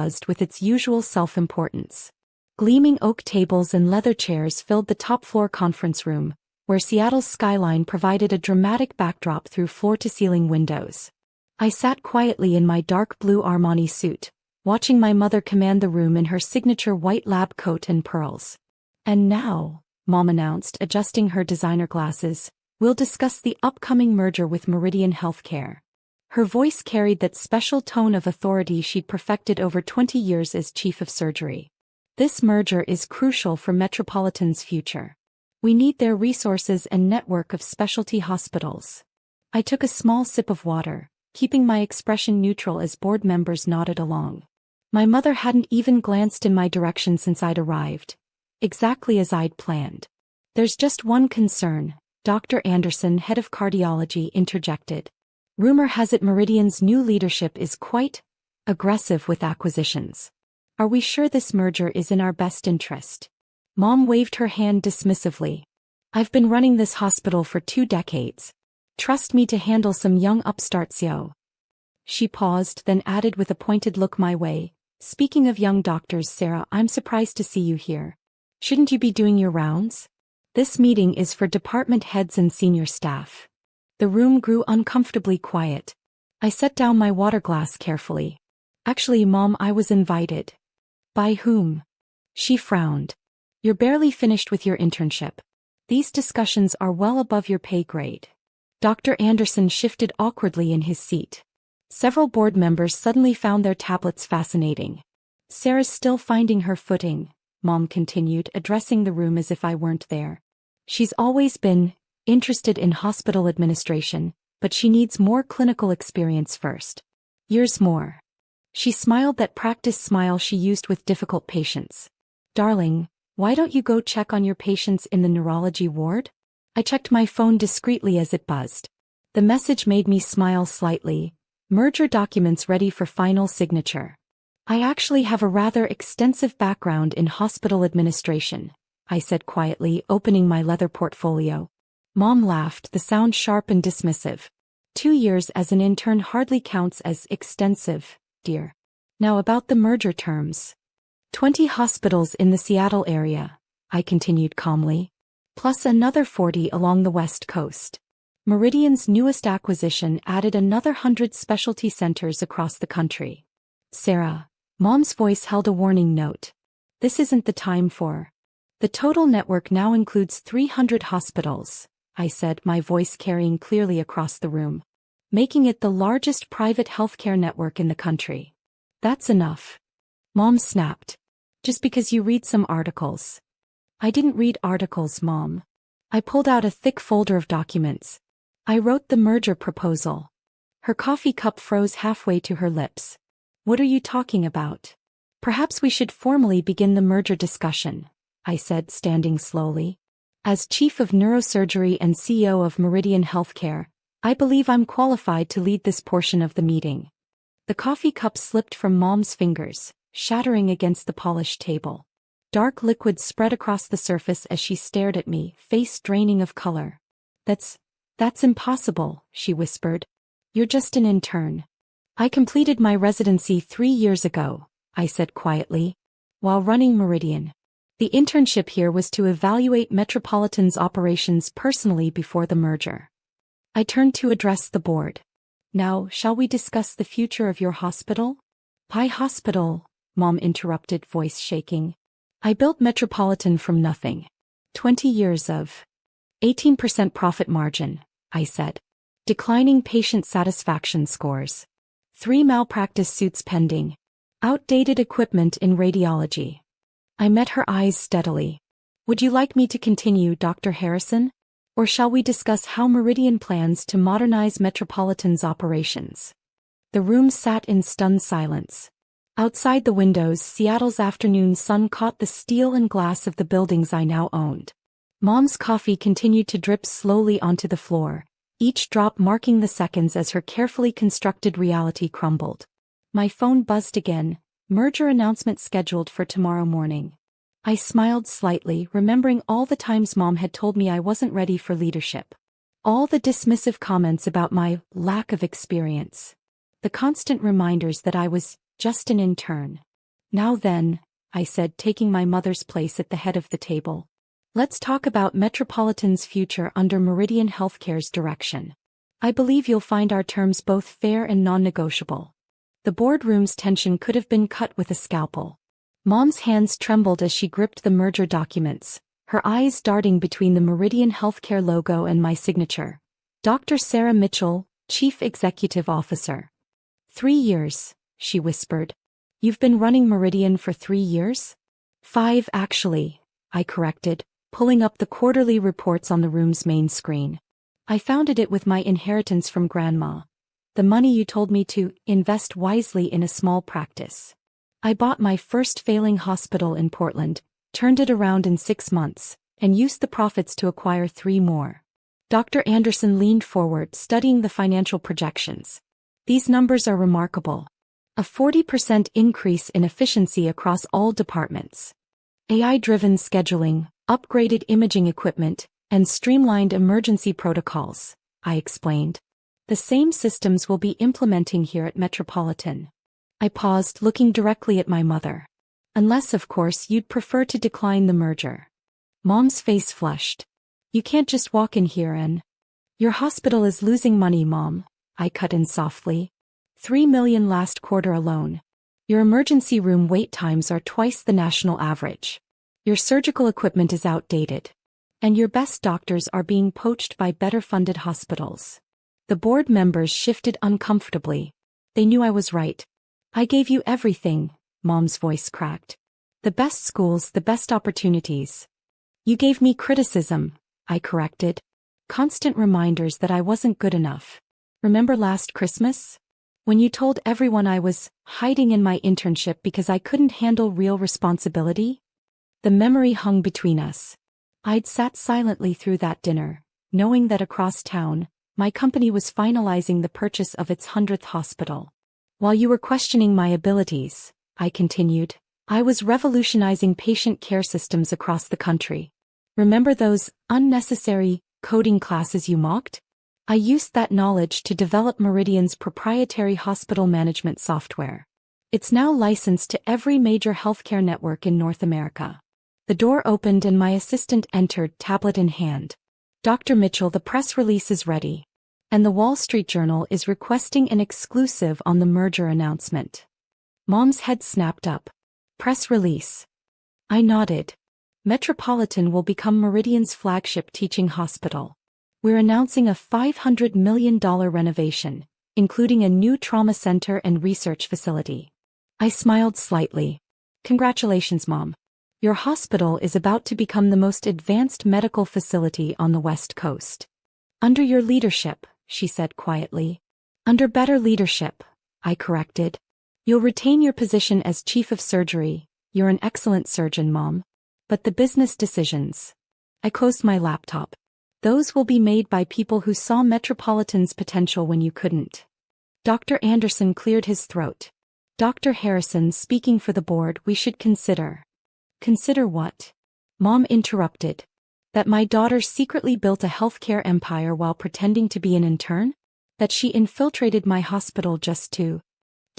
buzzed with its usual self-importance. Gleaming oak tables and leather chairs filled the top-floor conference room, where Seattle's skyline provided a dramatic backdrop through floor-to-ceiling windows. I sat quietly in my dark blue Armani suit, watching my mother command the room in her signature white lab coat and pearls. "And now," Mom announced, adjusting her designer glasses, "we'll discuss the upcoming merger with Meridian Healthcare." Her voice carried that special tone of authority she'd perfected over 20 years as chief of surgery. "This merger is crucial for Metropolitan's future. We need their resources and network of specialty hospitals." I took a small sip of water, keeping my expression neutral as board members nodded along. My mother hadn't even glanced in my direction since I'd arrived, exactly as I'd planned. "There's just one concern," Dr. Anderson, head of cardiology, interjected. "Rumor has it Meridian's new leadership is quite aggressive with acquisitions. Are we sure this merger is in our best interest?" Mom waved her hand dismissively. "I've been running this hospital for 2 decades. Trust me to handle some young upstarts, yo." She paused, then added with a pointed look my way, "Speaking of young doctors, Sarah, I'm surprised to see you here. Shouldn't you be doing your rounds? This meeting is for department heads and senior staff." The room grew uncomfortably quiet. I set down my water glass carefully. "Actually, Mom, I was invited." "By whom?" She frowned. "You're barely finished with your internship. These discussions are well above your pay grade." Dr. Anderson shifted awkwardly in his seat. Several board members suddenly found their tablets fascinating. "Sarah's still finding her footing," Mom continued, addressing the room as if I weren't there. "She's always been interested in hospital administration, but she needs more clinical experience first. Years more." She smiled, that practice smile she used with difficult patients. "Darling, why don't you go check on your patients in the neurology ward?" I checked my phone discreetly as it buzzed. The message made me smile slightly. "Merger documents ready for final signature." "I actually have a rather extensive background in hospital administration," I said quietly, opening my leather portfolio. Mom laughed, the sound sharp and dismissive. 2 years as an intern hardly counts as extensive, dear. Now about the merger terms. 20 hospitals in the Seattle area," I continued calmly, "plus another 40 along the West Coast. Meridian's newest acquisition added another 100 specialty centers across the country." "Sarah," Mom's voice held a warning note. "This isn't the time for." "The total network now includes 300 hospitals," I said, my voice carrying clearly across the room, "making it the largest private healthcare network in the country." "That's enough," Mom snapped. "Just because you read some articles." "I didn't read articles, Mom." I pulled out a thick folder of documents. "I wrote the merger proposal." Her coffee cup froze halfway to her lips. "What are you talking about?" "Perhaps we should formally begin the merger discussion," I said, standing slowly. "As Chief of Neurosurgery and CEO of Meridian Healthcare, I believe I'm qualified to lead this portion of the meeting." The coffee cup slipped from Mom's fingers, shattering against the polished table. Dark liquid spread across the surface as she stared at me, face draining of color. That's impossible," she whispered. "You're just an intern." "I completed my residency 3 years ago," I said quietly, "while running Meridian. The internship here was to evaluate Metropolitan's operations personally before the merger." I turned to address the board. "Now, shall we discuss the future of your hospital?" "Pie hospital," Mom interrupted, voice shaking. "I built Metropolitan from nothing. 20 years of 18% profit margin," I said. "Declining patient satisfaction scores. 3 malpractice suits pending. Outdated equipment in radiology." I met her eyes steadily. "Would you like me to continue, Dr. Harrison? Or shall we discuss how Meridian plans to modernize Metropolitan's operations?" The room sat in stunned silence. Outside the windows, Seattle's afternoon sun caught the steel and glass of the buildings I now owned. Mom's coffee continued to drip slowly onto the floor, each drop marking the seconds as her carefully constructed reality crumbled. My phone buzzed again, merger announcement scheduled for tomorrow morning. I smiled slightly, remembering all the times Mom had told me I wasn't ready for leadership. All the dismissive comments about my lack of experience. The constant reminders that I was just an intern. Now then, I said, taking my mother's place at the head of the table. Let's talk about Metropolitan's future under Meridian Healthcare's direction. I believe you'll find our terms both fair and non-negotiable. The boardroom's tension could have been cut with a scalpel. Mom's hands trembled as she gripped the merger documents, her eyes darting between the Meridian Healthcare logo and my signature. Dr. Sarah Mitchell, Chief Executive Officer. 3 years, she whispered. You've been running Meridian for 3 years? 5 actually, I corrected, pulling up the quarterly reports on the room's main screen. I founded it with my inheritance from Grandma. The money you told me to invest wisely in a small practice. I bought my first failing hospital in Portland, turned it around in 6 months, and used the profits to acquire 3 more. Dr. Anderson leaned forward, studying the financial projections. These numbers are remarkable. A 40% increase in efficiency across all departments. AI-driven scheduling, upgraded imaging equipment, and streamlined emergency protocols, I explained. The same systems we'll be implementing here at Metropolitan. I paused, looking directly at my mother. Unless, of course, you'd prefer to decline the merger. Mom's face flushed. You can't just walk in here and... Your hospital is losing money, Mom, I cut in softly. $3 million last quarter alone. Your emergency room wait times are twice the national average. Your surgical equipment is outdated. And your best doctors are being poached by better-funded hospitals. The board members shifted uncomfortably. They knew I was right. I gave you everything, Mom's voice cracked. The best schools, the best opportunities. You gave me criticism, I corrected. Constant reminders that I wasn't good enough. Remember last Christmas? When you told everyone I was hiding in my internship because I couldn't handle real responsibility? The memory hung between us. I'd sat silently through that dinner, knowing that across town, my company was finalizing the purchase of its 100th hospital. While you were questioning my abilities, I continued, I was revolutionizing patient care systems across the country. Remember those unnecessary coding classes you mocked? I used that knowledge to develop Meridian's proprietary hospital management software. It's now licensed to every major healthcare network in North America. The door opened and my assistant entered, tablet in hand. Dr. Mitchell, the press release is ready. And the Wall Street Journal is requesting an exclusive on the merger announcement. Mom's head snapped up. Press release. I nodded. Metropolitan will become Meridian's flagship teaching hospital. We're announcing a $500 million renovation, including a new trauma center and research facility. I smiled slightly. Congratulations, Mom. Your hospital is about to become the most advanced medical facility on the West Coast. Under your leadership, she said quietly. Under better leadership, I corrected. You'll retain your position as chief of surgery. You're an excellent surgeon, Mom. But the business decisions. I closed my laptop. Those will be made by people who saw Metropolitan's potential when you couldn't. Dr. Anderson cleared his throat. Dr. Harrison, speaking for the board, we should consider. Consider what? Mom interrupted. That my daughter secretly built a healthcare empire while pretending to be an intern? That she infiltrated my hospital just to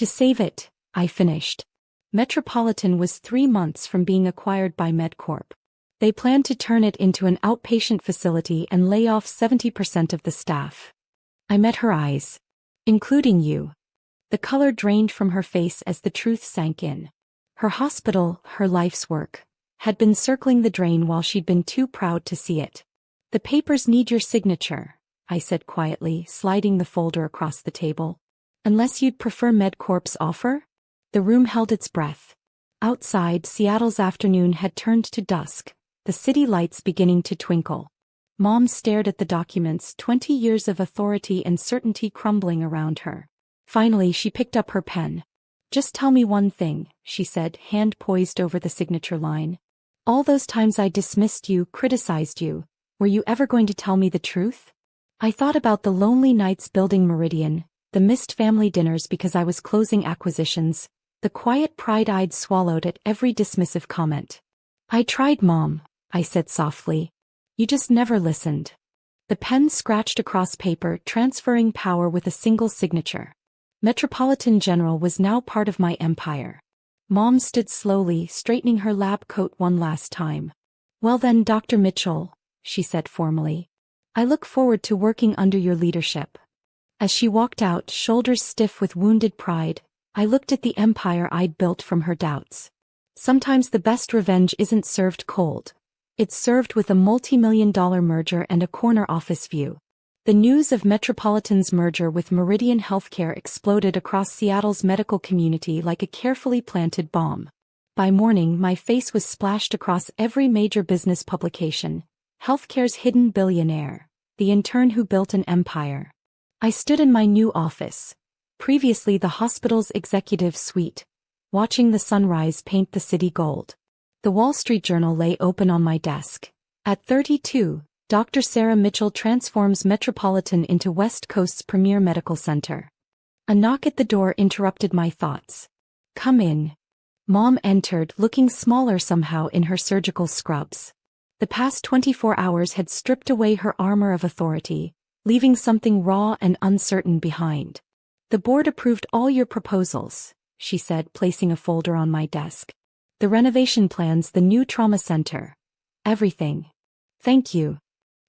save it, I finished. Metropolitan was 3 months from being acquired by MedCorp. They planned to turn it into an outpatient facility and lay off 70% of the staff. I met her eyes. Including you. The color drained from her face as the truth sank in. Her hospital, her life's work, had been circling the drain while she'd been too proud to see it. The papers need your signature, I said quietly, sliding the folder across the table. Unless you'd prefer MedCorp's offer? The room held its breath. Outside, Seattle's afternoon had turned to dusk, the city lights beginning to twinkle. Mom stared at the documents, 20 years of authority and certainty crumbling around her. Finally, she picked up her pen. Just tell me one thing, she said, hand poised over the signature line. All those times I dismissed you, criticized you, were you ever going to tell me the truth? I thought about the lonely nights building Meridian, the missed family dinners because I was closing acquisitions, the quiet pride I'd swallowed at every dismissive comment. I tried, Mom, I said softly. You just never listened. The pen scratched across paper, transferring power with a single signature. Metropolitan General was now part of my empire. Mom stood slowly, straightening her lab coat one last time. Well then, Dr. Mitchell, she said formally. I look forward to working under your leadership. As she walked out, shoulders stiff with wounded pride, I looked at the empire I'd built from her doubts. Sometimes the best revenge isn't served cold. It's served with a multi-million-dollar merger and a corner office view. The news of Metropolitan's merger with Meridian Healthcare exploded across Seattle's medical community like a carefully planted bomb. By morning, my face was splashed across every major business publication. Healthcare's hidden billionaire, the intern who built an empire. I stood in my new office, previously the hospital's executive suite, watching the sunrise paint the city gold. The Wall Street Journal lay open on my desk. At 32, Dr. Sarah Mitchell transforms Metropolitan into West Coast's premier medical center. A knock at the door interrupted my thoughts. Come in. Mom entered, looking smaller somehow in her surgical scrubs. The past 24 hours had stripped away her armor of authority, leaving something raw and uncertain behind. The board approved all your proposals, she said, placing a folder on my desk. The renovation plans, the new trauma center. Everything. Thank you.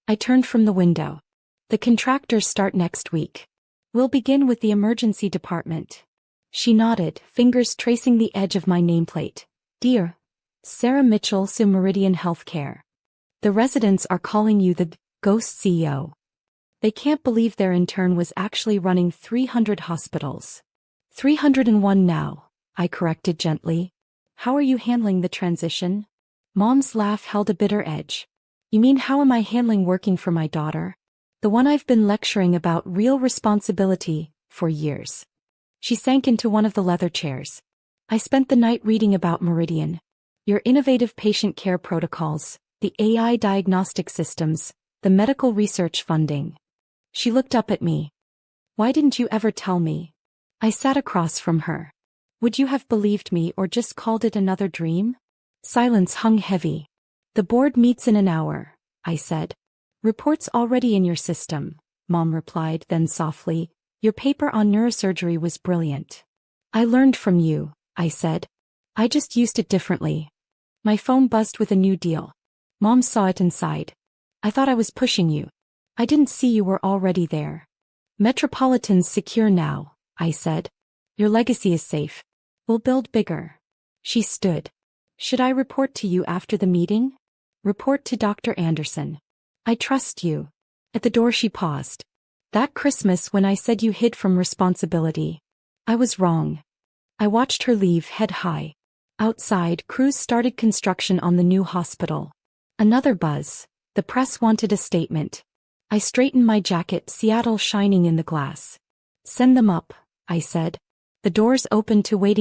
I turned from the window. The contractors start next week. We'll begin with the emergency department. She nodded, fingers tracing the edge of my nameplate. Dear Sarah Mitchell, Meridian Healthcare. The residents are calling you the ghost CEO. They can't believe their intern was actually running 300 hospitals. 301 now, I corrected gently. How are you handling the transition? Mom's laugh held a bitter edge. You mean how am I handling working for my daughter? The one I've been lecturing about real responsibility for years. She sank into one of the leather chairs. I spent the night reading about Meridian. Your innovative patient care protocols, the AI diagnostic systems, the medical research funding. She looked up at me. Why didn't you ever tell me? I sat across from her. Would you have believed me or just called it another dream? Silence hung heavy. The board meets in an hour, I said. Reports already in your system, Mom replied, then softly, your paper on neurosurgery was brilliant. I learned from you, I said. I just used it differently. My phone buzzed with a new deal. Mom saw it and sighed. I thought I was pushing you. I didn't see you were already there. Metropolitan's secure now, I said. Your legacy is safe. We'll build bigger. She stood. Should I report to you after the meeting? Report to Dr. Anderson. I trust you. At the door she paused. That Christmas when I said you hid from responsibility. I was wrong. I watched her leave, head high. Outside, crews started construction on the new hospital. Another buzz. The press wanted a statement. I straightened my jacket, Seattle shining in the glass. Send them up, I said. The doors opened to waiting